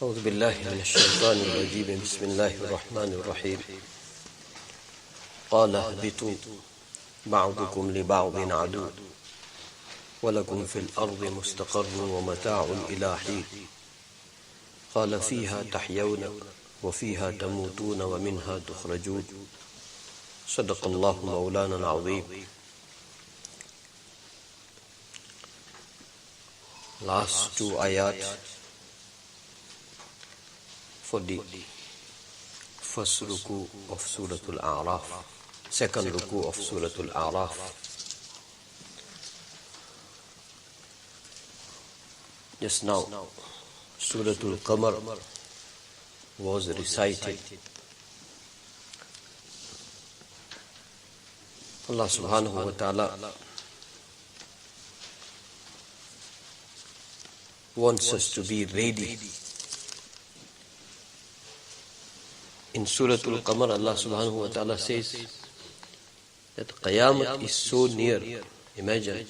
أعوذ بالله من الشيطان الرجيم بسم الله الرحمن الرحيم قال اهبطوا بعضكم لبعض عدو ولكم في الأرض مستقر ومتاع إلى حين قال فيها تحيون وفيها تموتون ومنها تخرجون صدق الله مولانا العظيم. Last two ayat for the first ruku of Surah Al-A'raf, second ruku of Surah Al-A'raf. Just now, Surah Al-Qamar was recited. Allah subhanahu wa ta'ala wants us to be ready. In Surah Al-Qamar, Allah subhanahu wa ta'ala says that Qiyamah is so near. Imagine,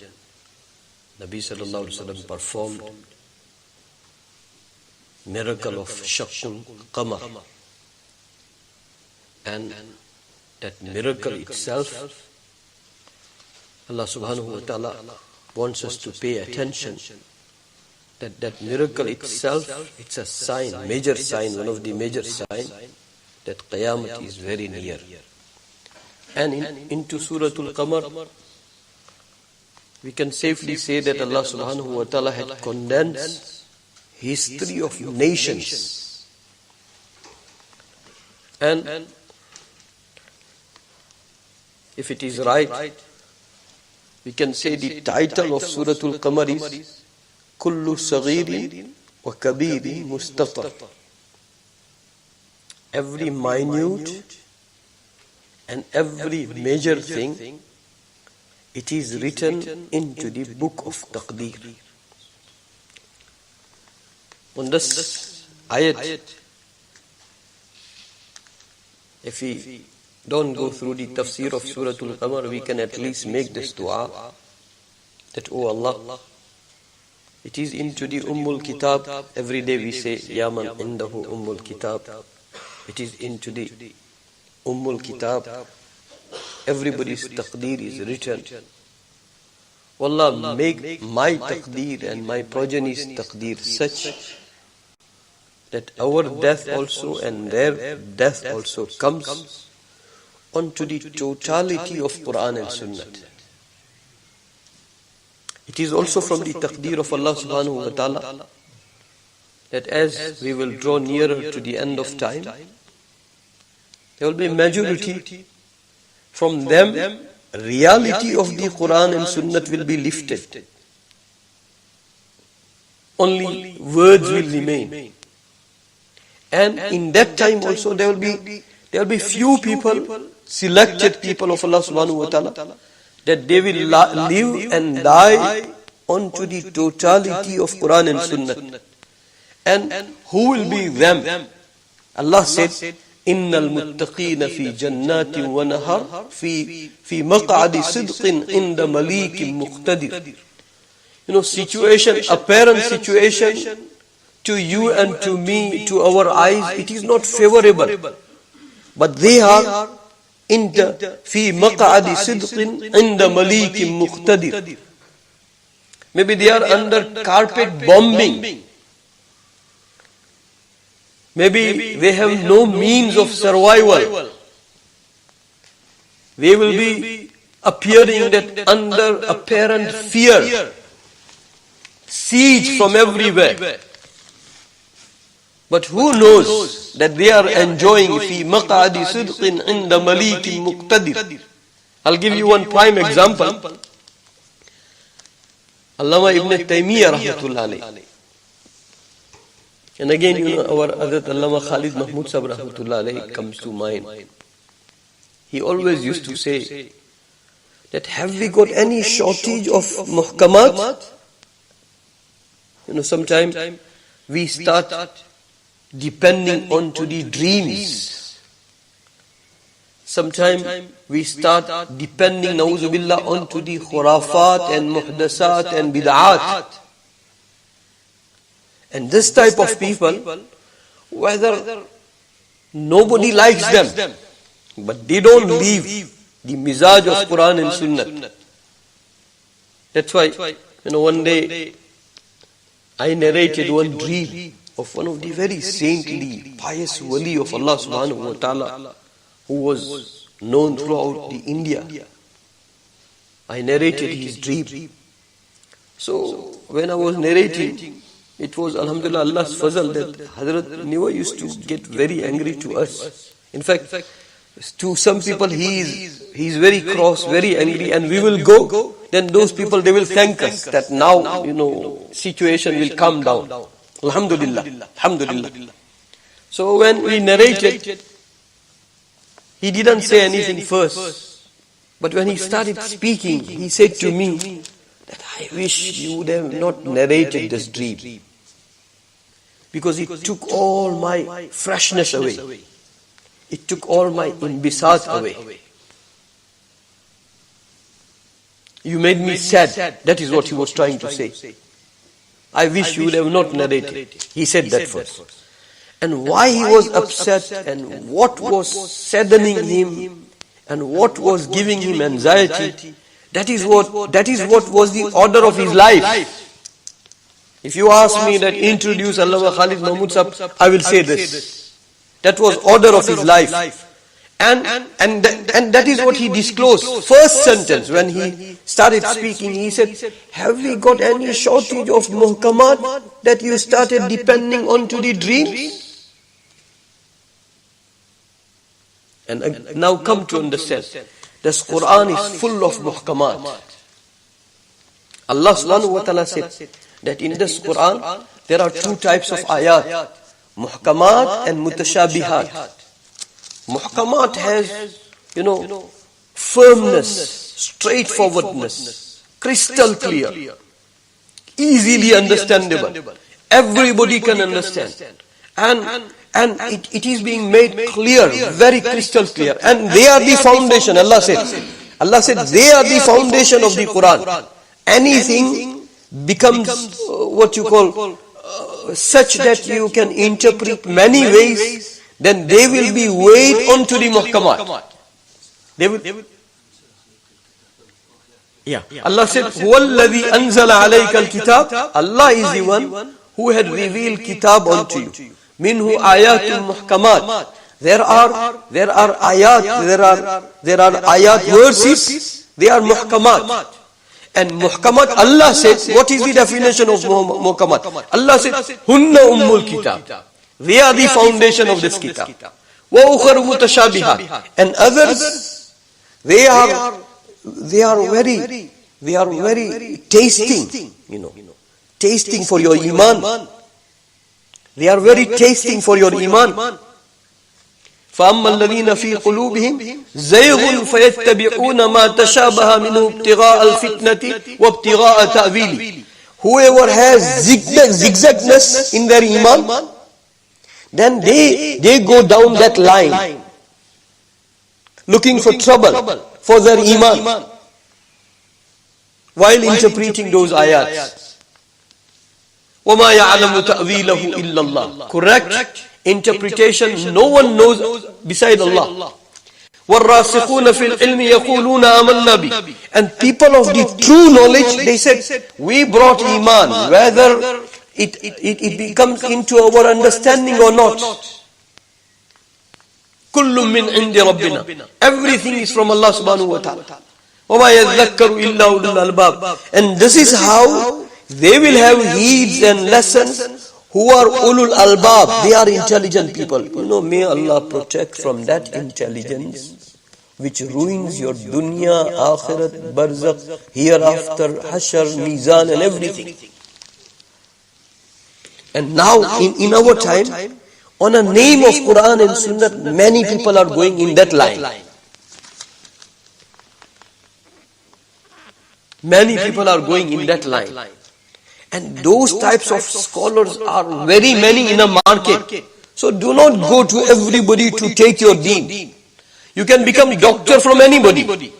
Nabi sallallahu alaihi wasallam performed miracle of Shaqqul Qamar, and that miracle itself, Allah subhanahu wa ta'ala wants us to pay attention. That miracle itself, it's a sign, major sign, one of the major signs that Qiyamah is very near. And into Surah Al-Qamar, we can safely say that Allah subhanahu wa ta'ala had condensed history of nations. And if it is right, we can say the title of Surah Al-Qamar is Kullu Saghirin wa Kabiri Mustatar. Every minute and every major thing, it is written into the book of Taqdeer. On this ayat, if we don't go through the tafsir of Surah Al-Qamar, we can at least make this dua that, oh Allah, it is into the Ummul Kitab. Every day we say, Ya man indahu Ummul Kitab. It is into the Ummul Kitab. Everybody's taqdeer is written. Wallah, make my taqdeer and my progeny's taqdeer such that our death also and their death also comes onto the totality of Quran and Sunnah. It is also from the taqdeer of Allah subhanahu wa ta'ala that as we will draw nearer to the end of time, there will be majority from them, reality of the Quran and Sunnah will be lifted. Only words will remain. And in that time also there will be few people, selected people of Allah subhanahu wa ta'ala, that they will live and die onto the totality of Quran and Sunnah. And who will be them? Allah said, Innal muttaqina fi jannatin wa nahar fi maq'adi sidqin inda malikin muqtadir. Situation, apparent situation to you and to me, to our eyes, it is not favorable. But they are fi maq'adi sidqin inda malikin muqtadir. Maybe they are under carpet bombing. Maybe they have no means of survival. They will be appearing that under apparent fear, siege from everywhere. But who knows that they are enjoying fi maq'adi sidqin inda malikin muqtadir. I'll give you one prime example. Allama ibn Taymiyyah rahmatullah alayhi. And again, our Hazrat Allama Khalid Mahmud Sahib rahmatullah alayhi comes to mind. He always used to say that have we got any shortage of muhkamat? Sometimes we start depending on to the dreams. Sometimes we start depending, na'uzubillah, on to the khurafat and muhdasat and bid'at. And this type of people, whether nobody likes them, but they don't leave the mizaj of Quran and Sunnah. That's why, one day I narrated one dream of one of the very saintly, pious wali of Allah subhanahu wa ta'ala, who was known throughout the India. I narrated his dream. So when I was narrating, it was Alhamdulillah Allah's fazal that Hazrat never used to get very angry to us. In fact, to some people he is very cross, very angry, and we will go, then those people, they will thank us that now, situation will calm down. Alhamdulillah. Alhamdulillah. So when we narrated, he didn't say anything first. But when he started speaking, he said to me that I wish you would have not narrated this dream, because it took all my freshness away. It took all my inbisat away. You made me sad. That is what he was trying to say. I wish you would have not narrated. He said that first. And why he was upset, and what was saddening him, and what was giving him anxiety, that is what was the order of his life. If you ask me that introduce Allama Khalid Mahmud Sahab, I will say this. That was order of his life. And that is what he disclosed. First sentence when he started speaking, he said, have we got any shortage of muhkamat that you started depending on to the dreams? And now come to understand, this Quran is full of muhkamat. Allah subhanahu wa ta'ala said that in this Quran, there are two types of ayat, muhkamat and mutashabihat. Muhkamat has, firmness, straightforwardness, crystal clear, easily understandable. Everybody can understand. And it is being made clear, very crystal clear. And they are the foundation, Allah said. Allah said, they are the foundation of the Quran. Anything becomes such that you can interpret many ways, then they will be weighed onto the muhkamat. They will. Yeah. Allah said, "Huwallazi anzala alayka al-kitab." Allah is the one who had revealed kitab unto you. Minhu ayatul muhkamat. There are ayat. There are ayat verses. They are muhkamat. And muhkamat, Allah said, what is the definition of muhkamat? Allah said, "Hunna ummul kitab." They are the foundation of this kitab. Wa ukhar mutashabihat. And others, they are very tasting, tasting for your iman. They are very tasting for your iman. فَأَمَّا الَّذِينَ فِي قُلُوبِهِمْ زَيْغٌ فَيَتَّبِعُونَ مَا تَشَابَهَ مِنْهُ ابْتِغَاءَ الْفِتْنَةِ وَابْتِغَاءَ تَأْوِيلِهِ. Whoever has zigzagness in their iman, then they go down that line, looking for trouble for their iman, while interpreting those ayats. وَمَا يَعْلَمُ تَأْوِيلَهُ إِلَّا اللَّهُ. Correct interpretation, no one knows beside Allah. وَالرَّاسِخُونَ فِي الْعِلْمِ يَقُولُونَ آمَنَّا بِهِ. And people of the true knowledge, they said, we brought iman, whether it comes into our understanding or not. كُلٌّ مِّنْ عِنْدِ رَبِّنَا. Everything is from Allah subhanahu wa ta'ala. وَمَا يَذَّكَّرُ إِلَّا أُولُو الْأَلْبَابِ. And this is how they will have heeds and lessons who are ulul albab. They are intelligent people. May Allah protect from that intelligence which ruins your dunya, akhirat, barzakh, hereafter, hashar, mizan and everything. And now in our time, on a name of Quran and Sunnah, many people are going in that line. Many people are going in that line. And those types of scholars are very many in a market. So do not go to everybody to take your deen. You can become doctor from anybody.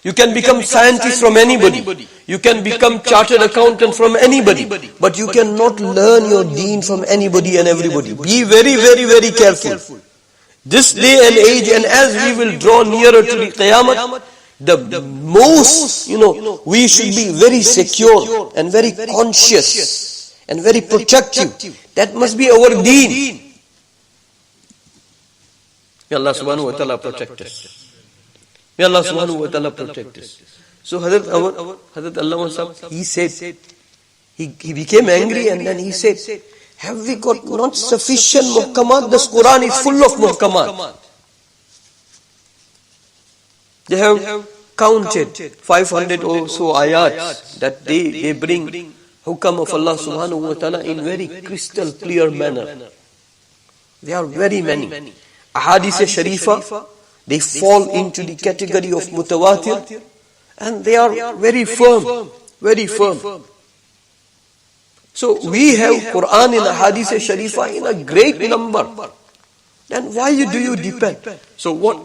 You can become scientist from anybody. You can become chartered accountant from anybody. But you cannot learn your deen from anybody and everybody. Be very, very, very careful. This day and age, and as we will draw nearer to the Qiyamah, the most, we should be very secure and very conscious and very protective. That must be our deen. May Allah subhanahu wa ta'ala protect us. May Allah subhanahu wa ta'ala protect us. So Hazrat Allama Sahib, he said, he became angry and then he said, have we got not sufficient muhkamat? This Quran is full of muhkamat. They have counted 500 or so ayats that they bring hukam of Allah subhanahu wa ta'ala in very crystal clear manner. There are very many. Ahadith Sharifa, they fall into the category of mutawatir, and they are very firm, very firm. So we have Quran in Ahadith Sharifa in a great number. Then why do you depend? So what,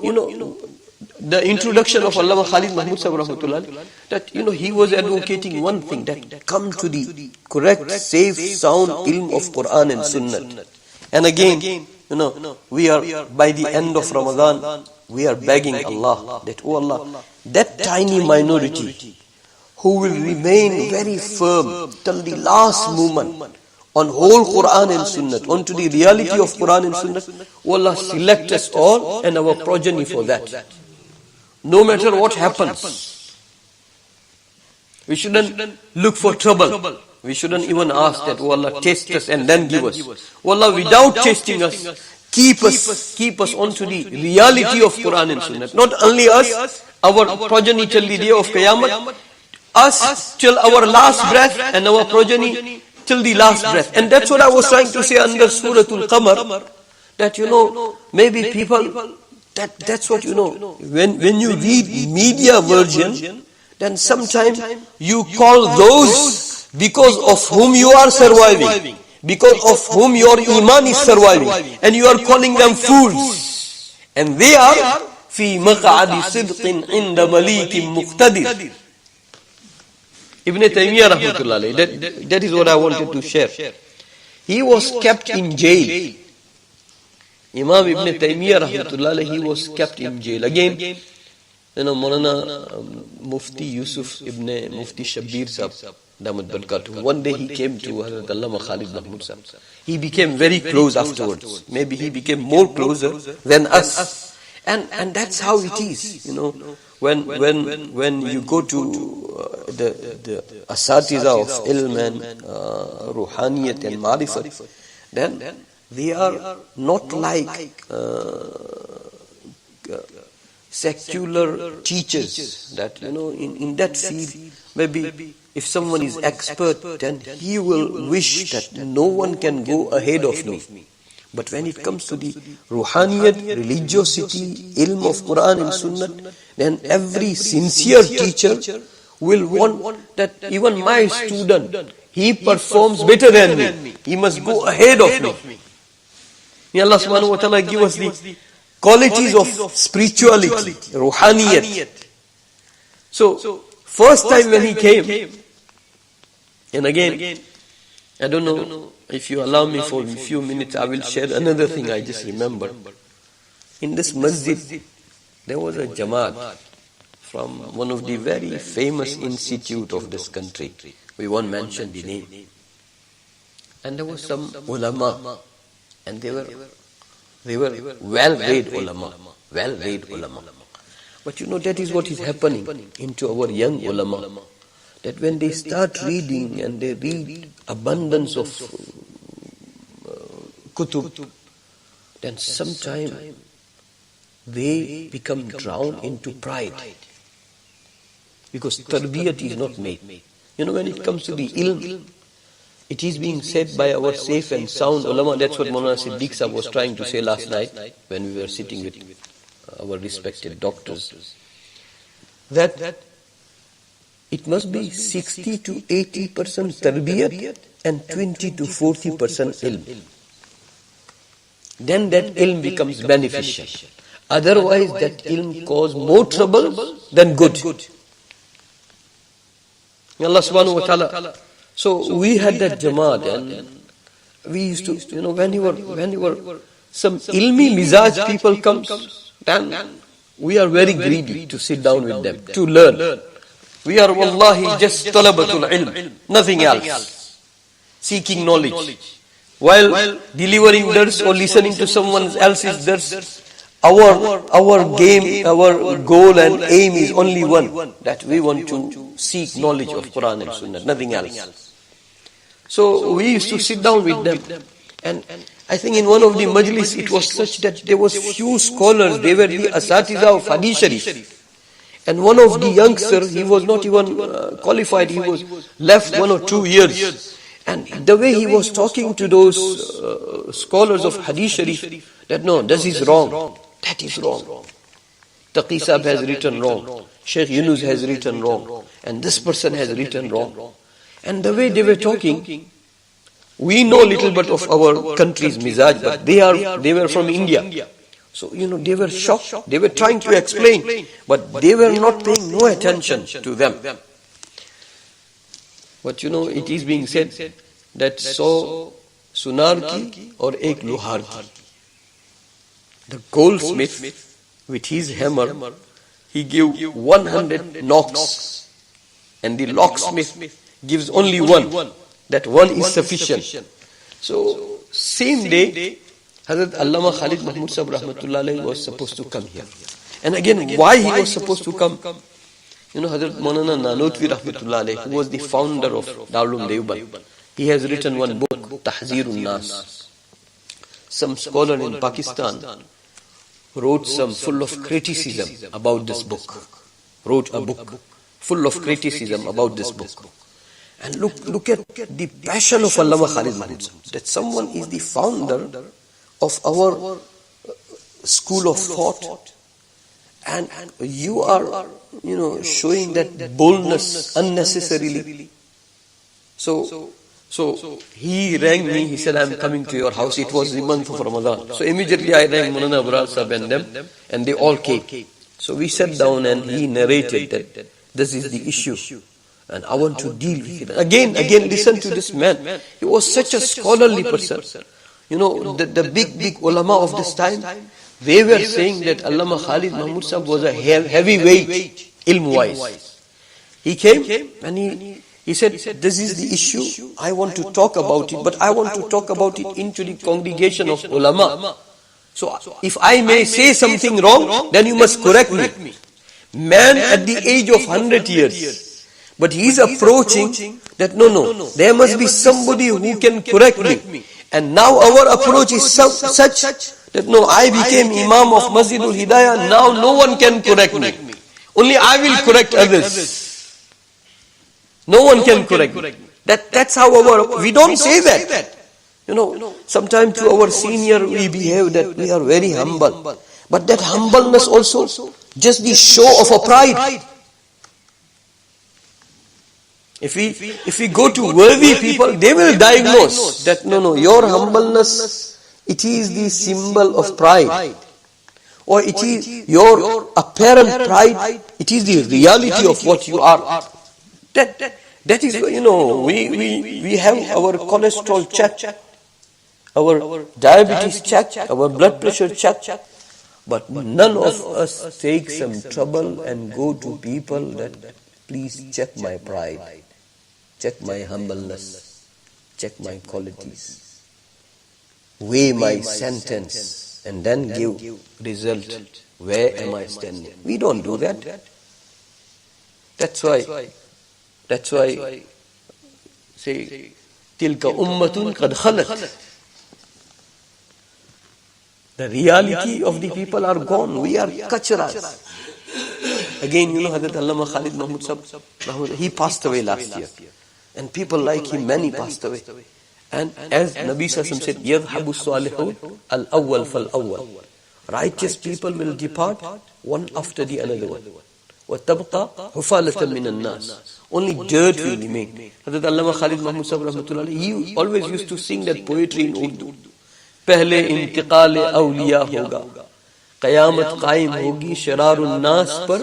the introduction of Allama Khalid Mahmud Sahib rahmatullah, that he was advocating one thing, that come to the correct, safe, sound ilm of Quran and Sunnah. And again, we are by the end of Ramadan, we are begging Allah that, oh Allah, that tiny minority who will remain very firm till the last moment on whole Quran and Sunnah, onto the reality of Quran and Sunnah, oh Allah, select us all and our progeny for that. No matter what happens, we shouldn't look for trouble. We shouldn't even ask that, oh Allah, test us and then give us. Oh Allah, without testing us, keep us onto the reality of Quran and Sunnah. Not only us, our progeny till the day of Qiyamah, us till our last breath, and our progeny till the last breath. And that's what I was trying to say under Suratul Qamar, that maybe people, that's what when you read media version, then sometimes you call those because of whom you are surviving, because of whom your iman is surviving, and you are calling them fools, and they are fi maq'adi sidqin inda malikin muqtadir. Ibn Taymiyyah rahmatullah, that is what I wanted to share. He was kept in jail. Imam Ibn Taymiyyah rahmatullah, he was kept in jail. Again, Maulana Mufti Yusuf Ibn Mufti Shabbir Sahib, Damat Barakatuh, one day he came to Hazrat Allama Khalid Mahmud Sahib. He became very close afterwards. Maybe he became more closer than us. And that's how it is, when you go to the asatiza of ilm and ruhaniyat and marifat, then they are not like secular teachers that, in that field, maybe if someone is expert, then he will wish that no one can go ahead of me. But when it comes to the ruhaniyat, religiosity, ilm of Quran and Sunnah, then every sincere teacher will want that even my student, he performs better than me. He must go ahead of me. May Allah subhanahu wa ta'ala give us the qualities of spirituality, ruhaniyat. So, first time when he came, and again, I don't know, if you allow me for a few minutes, I will share another thing I just remember. In this masjid, there was a Jamaat from one of the very famous institute of this country. We won't mention the name. And there was some ulama, and they were well-read ulama, But that is what is happening into our young ulama. That when they start reading and they read abundance of kutub, then sometime they become drowned into pride. Because tarbiyat is not made. When it comes to the ilm, it is being said by our safe and sound ulama. That's what Maulana Siddiq Sahib was trying to say last night when we were sitting with our respected doctors. That it must be 60 to 80% tarbiyat and 20 to 40% ilm. Then that ilm becomes beneficial. Otherwise, that ilm cause more trouble than good. Allah subhanahu wa ta'ala. So we had that Jamaat, and we used to, whenever some ilmi mizaj people comes, then we are very greedy to sit down with them, to learn. We are wallahi just talabatul ilm, nothing else. Seeking knowledge. While delivering dars or listening to someone else's dars, our game, our goal and aim is only one, that we want to seek knowledge of Quran and Sunnah, nothing else. So we used to sit down with them, and I think in one of the majlis it was such that there was few scholars, they were the asatiza of Hadith Sharif. And one of the youngsters, he was not even qualified, he was left 1 or 2 years. And the way he was talking to those scholars of Hadith Sharif, that no, this is wrong, that is wrong. Taqi Sahib has written wrong, Sheikh Yunus has written wrong, and this person has written wrong. And the way they were talking, we know little bit of our country's mizaj, but they were from India. So, they were shocked. They were trying to explain, but they were not paying no attention to them. But it is being said that so sunar ki or ek lohar ki. The goldsmith with his hammer, he gave 100 knocks, and the locksmith gives only one. That one is sufficient. So same day, Hazrat Allama Khalid Mahmud Sahib Rahmatullah Alayhi was supposed to come here. And again, why he was supposed to come? Hazrat Maulana Nanotwi Rahmatullah Alayhi, who was the founder of Darul Deoband, he has written one book, Tahzirun Nas. Some scholar in Pakistan wrote some full of criticism about this book. Wrote a book full of criticism about this book. And look at the passion of Allama Khalid Mahmud Sahib, that someone is the founder of our school of thought, and you are showing that boldness unnecessarily. So he rang me, he said, I'm coming to your house. It was the month of Ramadan. So immediately I rang Maulana Abrar Sahib and them, and they all came. So we sat down and he narrated that this is the issue, and I want to deal with it. Again, listen to this man. He was such a scholarly person. The big ulama of this time, they were saying that Allama Khalid Mahmud Sahib was a heavyweight, ilm-wise. He came and he said, this is the issue, I want to talk about it, but I want to talk about it into the congregation of ulama. So if I may say something wrong, then you must correct me. Man at the age of 100 years, but he is approaching that no, there must be somebody who can correct me. And now our approach is such that no, I became Imam of Masjidul Hidayah, now no one can correct me. Only I will correct others. No one can correct me. That's how we don't say that. Sometimes to our senior we behave that we are very humble. But that humbleness also just the show of a pride. If we go to worthy people, they will diagnose that no, your humbleness, it is the symbol of pride. Or it is your apparent pride, it is the reality of what you are. That is, we have our cholesterol check, our diabetes check, our blood pressure check, but none of us take some trouble and go to people that please check my pride, check my humbleness, check my qualities, weigh my sentence, and then give result. Where am I standing? We don't do that. That's why say tilka ummatun qad khalat. The reality of the people are gone. We are kacharas. Again, Hazrat Allama Khalid Mahmud Sahib, he passed away last year. And people like him, many passed away. And as Nabi Sallallahu said, yadhhabu salihun al-awwal fal-awwal. Righteous people will depart one after the another one. وَتَبْقَى حُفَالَةً مِنَ النَّاسِ. Only dirt will remain. Hazrat Allama Khalid Mahmud Sahib Rahmatullah, he always used to sing that poetry in Urdu. Pehle intiqal awliya hoga, क़यामत कायम होगी शरारुन नास पर,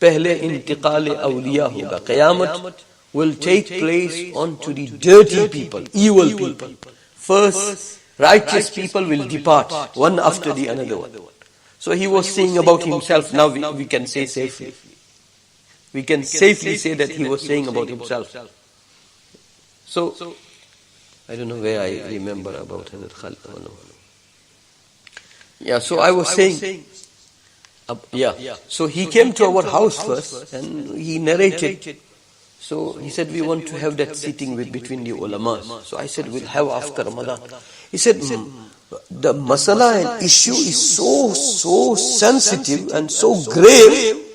पहले इंतकाल अवलिया होगा. Qiyamah will take place onto the dirty people, evil people. First, righteous people will depart, one after the another one. So he was saying about himself. Now we can say safely. We can safely say that he was saying about himself. So, I don't know where I remember about Hazrat Khalid. Yeah, so I was saying, so he came to our house first and he narrated. So he said, we want to have that sitting between the ulamas. So I said, we'll have after Ramadan. He said, the masala and issue is so sensitive and so grave.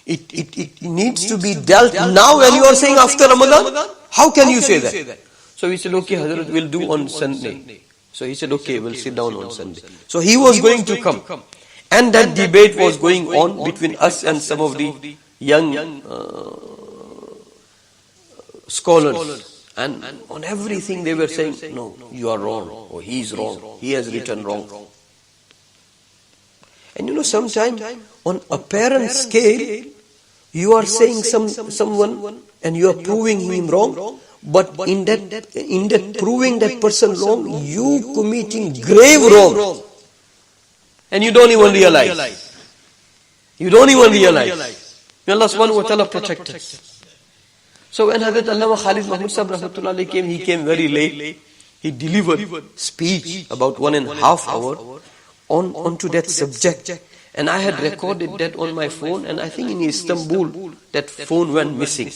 It needs to be dealt now, and you are saying after Ramadan? How can you say that? So we said, okay, Hazrat, we'll do on Sunday. So he said, okay, we'll sit down on Sunday. So he was going to come. And that debate was going on between us and some of the young scholars. And on everything they were saying, no, you are wrong, or he is wrong, he has written wrong. And you know, sometimes on apparent scale, you are saying someone and you are proving him wrong, but in that proving that person wrong, you committing grave wrong. And you don't even realize. You don't even realize. May Allah subhanahu wa ta'ala protect us. So when Hazrat Allama Khalid Mahmud Sahib Rahmatullah came, he came very late. He delivered speech about 1.5 hours onto that subject. And I had recorded that on my phone, and I think in Istanbul, that phone went missing.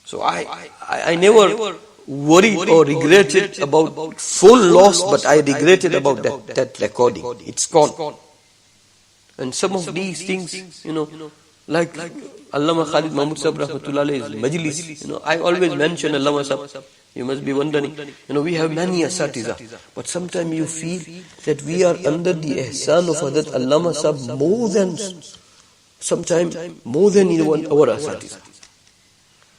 So I never worried or regretted about phone loss, but I regretted about that recording. It's gone. And some of these things, you know, like Allama Khalid Mahmud Sahib Rahmatullah's majlis, I always mention Allama Sahib. You must be wondering, we have many asatiza, but sometimes you feel that we are under the ihsan of Hazrat Allama Sahib more than even our asatiza.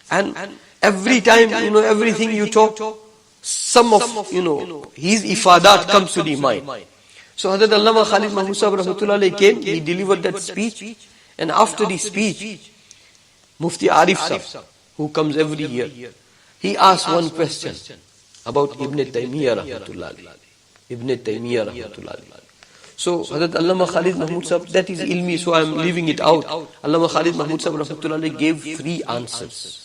And every time, everything you talk, some of, his ifadat comes to the mind. So Hazrat Allama Khalid Mahmud Sahib Rahmatullah came, he delivered that speech, and after the speech, Mufti Arif Sahib, who comes every year, he asked one question about Ibn Taymiyyah Rahmatullah. Ibn Taymiyyah Rahmatullah. So Hazrat Allama Khalid Mahmud Sahib, that is ilmi, so I am leaving it out. Allama Khalid Mahmud Sahib Rahmatullah gave 3 answers.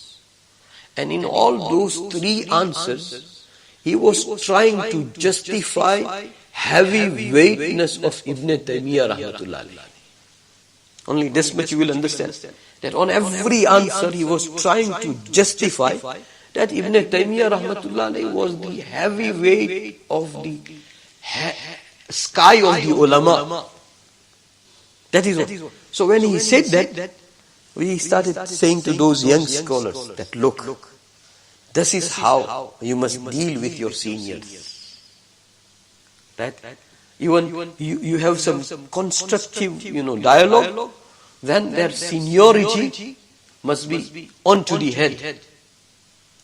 And in all those 3 answers, he was trying to justify heavy weightness of Ibn Taymiyyah Rahmatullah. Only this much you will understand. That on every answer he was trying to justify that Ibn Taymiyyah Rahmatullah was the heavy weight of the sky of the ulama. That is all. So when he said that, we started saying to those young scholars that look, this is how you must deal with your seniors. That even you have some constructive, dialogue, then their seniority must be onto the head.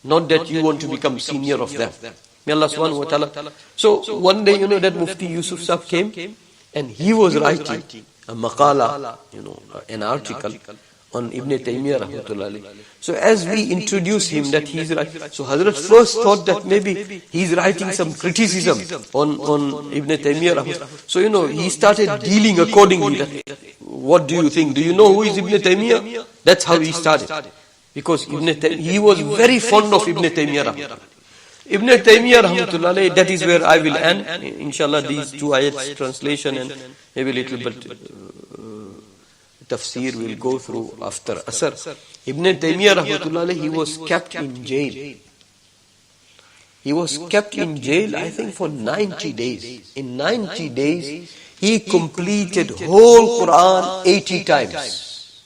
Not that you want to become senior of them. May Allah subhanahu wa ta'ala. So one day, that Mufti Yusuf Sahib came and he was writing a maqala, an article on Ibn Taymiyyah Rahmatullah. So as we introduce him that he's writing, so Hazrat first thought that maybe he's writing some criticism on Ibn Taymiyyah Rahmatullah. So he started dealing accordingly. What do you think? Do you know who is Ibn Taymiyyah? That's how he started. Because he was very fond of Ibn Taymiyyah Rahmatullah. Ibn Taymiyyah Rahmatullah, that is where I will end. Inshallah, these 2 ayats translation and maybe a little bit tafsir will go through after Asr. Ibn Taymiyyah Rahmatullah, he was kept in jail. He was kept in jail, I think, for 90 days. In 90 days, he completed whole Quran 80 times.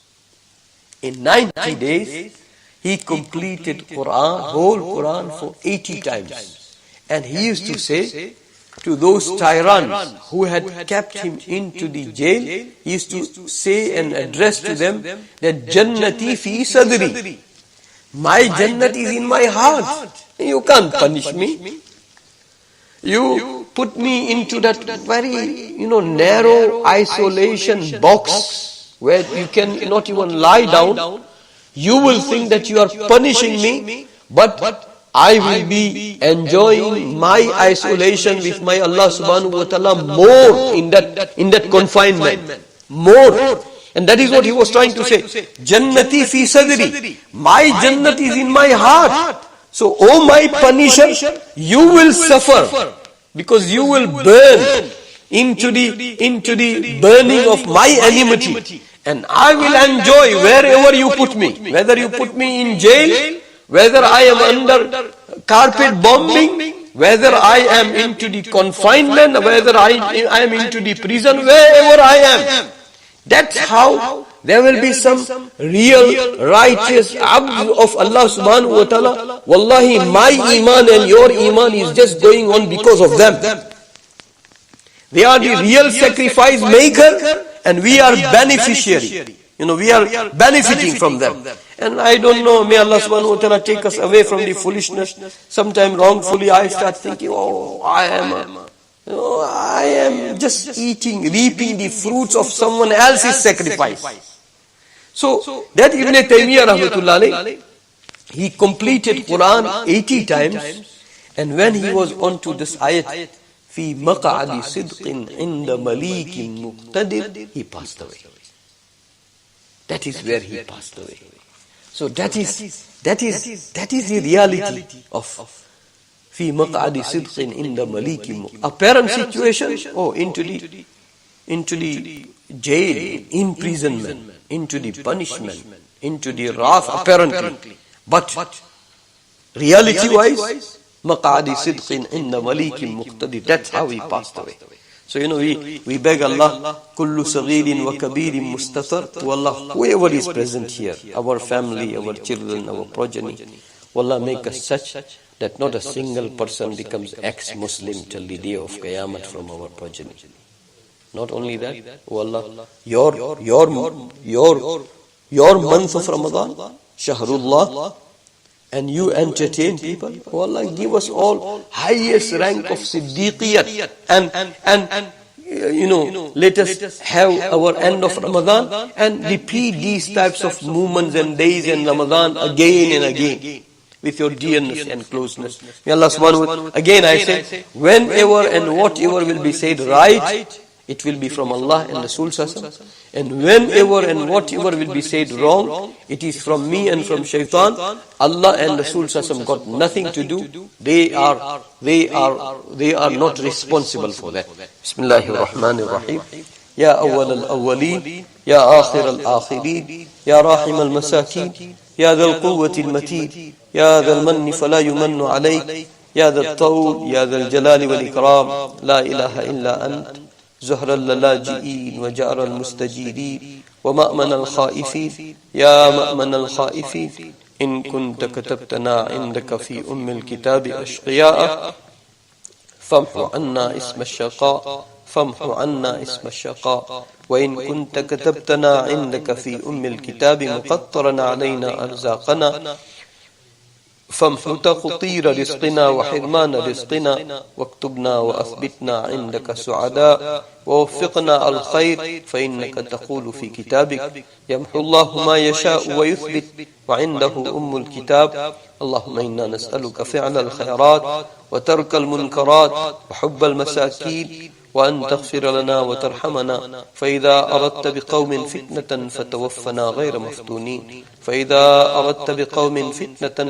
In 90 days, he completed whole Quran for 80 times. And he used to say to those tyrants who had kept him into the jail, he used to say and address to them that Jannati fi sadri. My Jannat is in my heart. You can't punish me. You put me into that very, narrow isolation box where you can not even lie down, you will think that you are punishing me, but I will be enjoying my isolation with my Allah subhanahu wa ta'ala more in that confinement. More. And that is what he was trying to say. Jannati fi sadri. My Jannat is in my heart. So, oh my punisher, you will suffer because you will burn into the burning of my enmity. And I will enjoy wherever you put me. Whether you put me in jail, whether I am under carpet bombing, whether I am into the confinement, whether I am into the prison, wherever I am. That's how there will be some real righteous abd of Allah subhanahu wa ta'ala. Wallahi, my iman and your iman is just going on because of them. They are the real sacrifice maker and we are beneficiary. We are benefiting from them. And I don't know, may Allah subhanahu wa ta'ala take us away from the foolishness. Sometimes wrongfully I start thinking, I am just reaping the fruits of someone else's sacrifice. So, that Ibn Taymiyyah rahmatullah alayhi, he completed Quran 80 times, and when he was on to this ayat, fi maq'adi sidqin inda malikin muqtadir, he passed away. That is where he passed away. So that is the reality of fi maq'adi sidqin inda malikin. Apparent situation, into the jail, imprisonment, into the punishment, into the wrath apparently. But reality-wise, maq'adi sidqin inda malikin muqtadir. That's how he passed away. So we beg Allah, kullu saghirin wa kabirin mustatar, to Allah, whoever is present here, our family, our children, our progeny, Allah make us such that not a single person becomes ex-Muslim till the day of Qiyamah from our progeny. Not only that, oh Allah, your month of Ramadan, Shahrullah, and you entertain people, oh Allah, give us all highest rank of Siddiqiyat, and let us have our end of Ramadan and repeat these types of movements and days in Ramadan again and again with your dearness and closeness. May Allah subhanahu wa ta'ala, again I say, whenever and whatever will be said right, it will be from Allah and Rasul Sallallahu, and whenever and whatever will be said wrong, it is from me and from Shaitan. Allah and Rasul Sallallahu got nothing to do. They are not responsible for that. Bismillahir Rahmanir Rahim. Ya awwal al-awwalin, ya akhir al-akhirin, ya rahim al-masakin, ya dhal quwwati al-matin, ya dhal manni fala yumannu alayk, ya dhal tawl, ya dhal jalali wal ikram, la ilaha illa ant. زهر اللاجئين وجار المستجيرين ومأمن الخائفين يا مأمن الخائفين إن كنت كتبتنا عندك في الكتاب أشقياء فامحو عنا اسم الشقاء وإن كنت كتبتنا عندك في الكتاب مقطرا علينا أرزاقنا فامحو تقطير رزقنا وحرمان رزقنا واكتبنا وأثبتنا عندك سعداء ووفقنا الخير فإنك تقول في كتابك يمحو الله ما يشاء ويثبت وعنده الكتاب. اللهم إنا نسألك فعل الخيرات وترك المنكرات وحب المساكين وأن تغفر لنا وترحمنا فإذا أردت بقوم فتنة فتوفنا غير مفتونين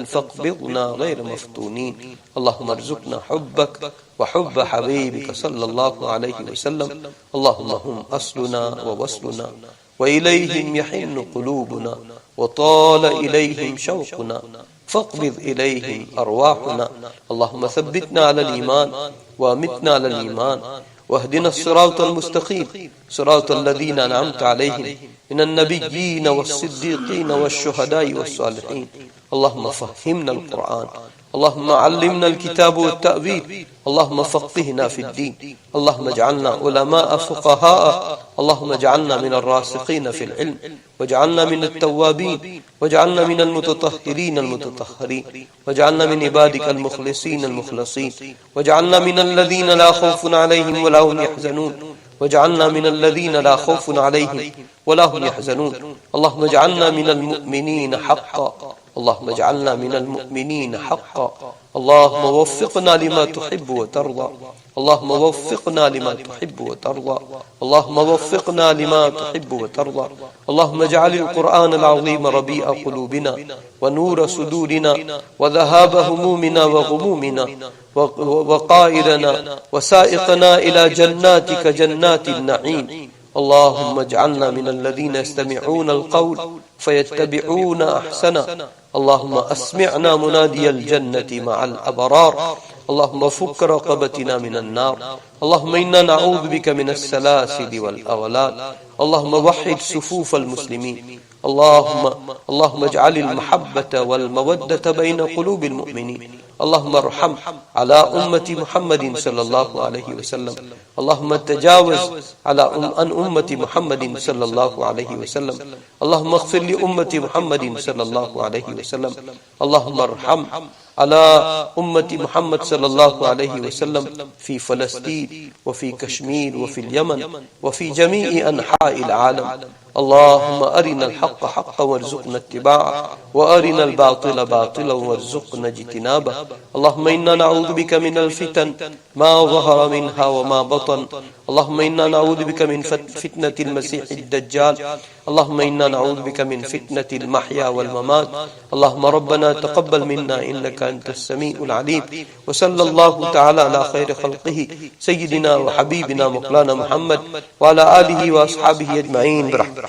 فاقبضنا غير مفتونين. اللهم ارزقنا حبك وحب حبيبك صلى الله عليه وسلم. اللهم هم أصلنا ووصلنا وإليهم يحن قلوبنا وطال إليهم شوقنا فاقبض إليهم أرواحنا. اللهم ثبتنا على الإيمان وأمتنا على الإيمان واهدنا الصراط المستقيم صراط الذين أنعمت عليهم من النبيين والصديقين والشهداء والصالحين اللهم فهمنا القرآن، اللهم علمنا الكتاب والتأويل، اللهم فقهنا في الدين، اللهم اجعلنا علماء فقهاء، اللهم اجعلنا من الراسخين في العلم، واجعلنا من التوابين، واجعلنا من المتطهرين المتطهرين، واجعلنا من عبادك المخلصين المخلصين، واجعلنا من الذين لا خوف عليهم ولا هم يحزنون، واجعلنا من الذين لا خوف عليهم ولا هم يحزنون. اللهم اجعلنا من المؤمنين حقا، اللهم اجعلنا من المؤمنين حقا. اللهم وفقنا لما تحب وترضى، اللهم وفقنا لما تحب وترضى، اللهم وفقنا لما تحب وترضى. اللهم اجعل القرآن العظيم ربيع قلوبنا ونور صدورنا وذهاب همومنا وغمومنا وقائدنا وسائقنا إلى جناتك جنات النعيم. اللهم اجعلنا من الذين يستمعون القول فيتبعون أحسنه. اللهم أسمعنا منادي الجنة مع الأبرار. اللهم فك رقبتنا من النار. اللهم إنا نعوذ بك من السلاسل والأغلال. اللهم وحد صفوف المسلمين. اللهم اجعل المحبة والمودة بين قلوب المؤمنين. اللهم ارحم على أمة محمد صلى الله عليه وسلم. اللهم تجاوز عن أمة محمد صلى الله عليه وسلم. اللهم اغفر لأمة محمد صلى الله عليه وسلم. اللهم ارحم على أمة محمد صلى الله عليه وسلم في فلسطين وفي كشمير وفي اليمن وفي جميع أنحاء العالم. اللهم أرنا الحق حقا وارزقنا اتباعه، وأرنا الباطل باطلا وارزقنا اجتنابه. اللهم إنا نعوذ بك من الفتن ما ظهر منها وما بطن. اللهم إنا نعوذ بك من فتنة المسيح الدجال. اللهم إنا نعوذ بك من فتنة المحيا والممات. اللهم ربنا تقبل منا إنك أنت السميع العليم. وصلى الله تعالى على خير خلقه سيدنا وحبيبنا مولانا محمد وعلى آله وأصحابه أجمعين برحمته.